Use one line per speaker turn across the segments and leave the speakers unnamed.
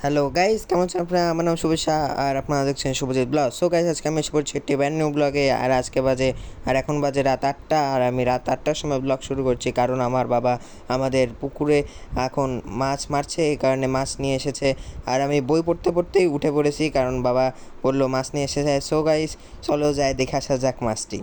Hello guys, কেমন আছেন আপনারা? আমার নাম শুভেচ্ছা আর আপনারা দেখছেন শুভজিৎ ব্লগ। সো গাইস, আজকে আমি এসে পড়ছি একটি ব্র্যান্ড নিউ ব্লগে। আর এখন বাজে রাত 8টা। আর আমি রাত 8টার সময় ব্লগ শুরু করছি, কারণ আমার বাবা আমাদের পুকুরে এখন মাছ মারছে, এই কারণে মাছ নিয়ে এসেছে। আর আমি বই পড়তে পড়তেই উঠে পড়েছি, কারণ বাবা বললো মাছ নিয়ে এসেছে। সো গাইস, চলো যাই দেখে আসা যাক মাছটি।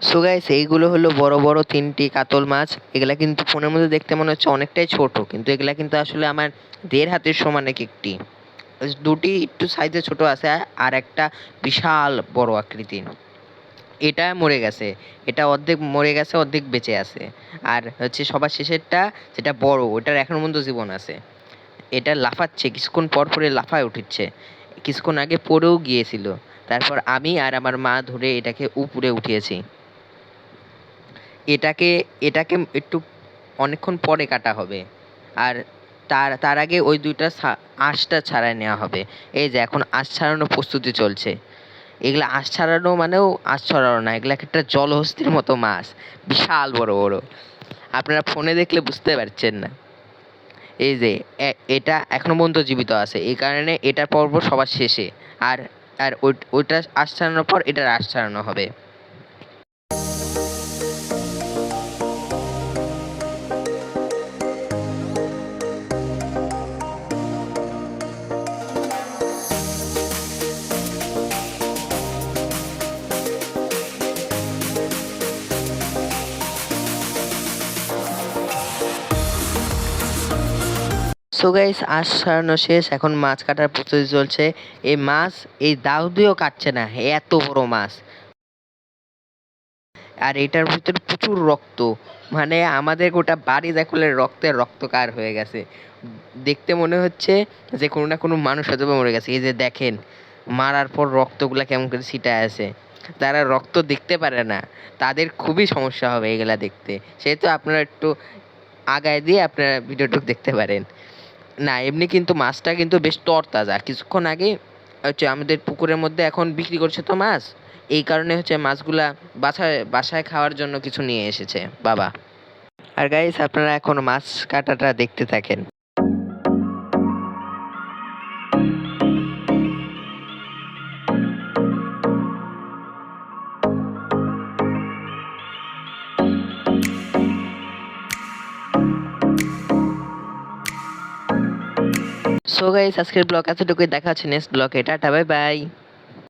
সো গাইস, এইগুলো হলো বড় বড় 3টি কাতল মাছ। এগুলা কিন্তু ফোনের মধ্যে দেখতে মনে হচ্ছে অনেকটাই ছোট, কিন্তু এগুলা কিন্তু আসলে আমার 1.5 হাতের সমান একটি। দুটি একটু সাইজে ছোট আছে, আর একটা বিশাল বড় আকৃতির। এটা মরে গেছে, এটা অর্ধেক মরে গেছে, অর্ধেক বেঁচে আছে। আর হচ্ছে সবার শেষেরটা, যেটা বড়, ওটার এখনো পর্যন্ত জীবন আছে। এটা লাফাচ্ছে, কিছুক্ষণ পর পরে লাফায় উঠছে। কিছুক্ষণ আগে পড়েও গিয়েছিল। তারপর আমি আর আমার মা ধরে এটাকে উপরে উঠিয়েছি। এটাকে এটাকে একটু অনেকক্ষণ পরে কাটা হবে। আর তার তার আগে ওই দুইটা আঁশটা ছাড়াই নেওয়া হবে। এই যে এখন আঁশ ছাড়ানোর প্রস্তুতি চলছে। এগুলা আঁশ ছাড়ানো মানেও আঁশ ছাড়ানো না, এগুলা একটা জলহস্তির মতো মাছ, বিশাল বড় বড়। আপনারা ফোনে দেখলে বুঝতে পারছেন না। এই যে এটা এখনো পর্যন্ত জীবিত আছে, এই কারণে এটার পর্ব সবার শেষে। আর আর ওইটা আঁশ ছাড়ানোর পর এটার আঁশ ছাড়ানো হবে। সো গাইস, আঁশ ছাড়ানো শেষ, এখন মাছ কাটার প্রস্তুতি চলছে। এই মাছ এই দাও দিয়েও কাটছে না, এত বড় মাছ। আর এটার ভিতরে প্রচুর রক্ত, মানে আমাদের গোটা বাড়ি দেখলে রক্তের রক্তকার হয়ে গেছে। দেখতে মনে হচ্ছে যে কোনো না কোনো মানুষ হয়তো বা মরে গেছে। এই যে দেখেন, মারার পর রক্তগুলা কেমন করে ছিটায় আছে। যারা রক্ত দেখতে পারে না, তাদের খুবই সমস্যা হবে এগুলা দেখতে। সেহেতু আপনারা একটু আগায় দিয়ে আপনারা ভিডিওটুকু দেখতে পারেন। না, এমনি কিন্তু মাছটা কিন্তু বেশ তরতাজা। কিছুক্ষণ আগে হচ্ছে আমাদের পুকুরের মধ্যে এখন বিক্রি করছে তো মাছ, এই কারণে হচ্ছে মাছগুলা বাসায় বাসায় খাওয়ার জন্য কিছু নিয়ে এসেছে বাবা। আর গাইস, আপনারা এখন মাছ কাটাটা দেখতে থাকেন। সো গাইস, আজকের ব্লগ এতটুকুই, দেখা হচ্ছে নেক্সট ব্লগে। Tata, bye bye.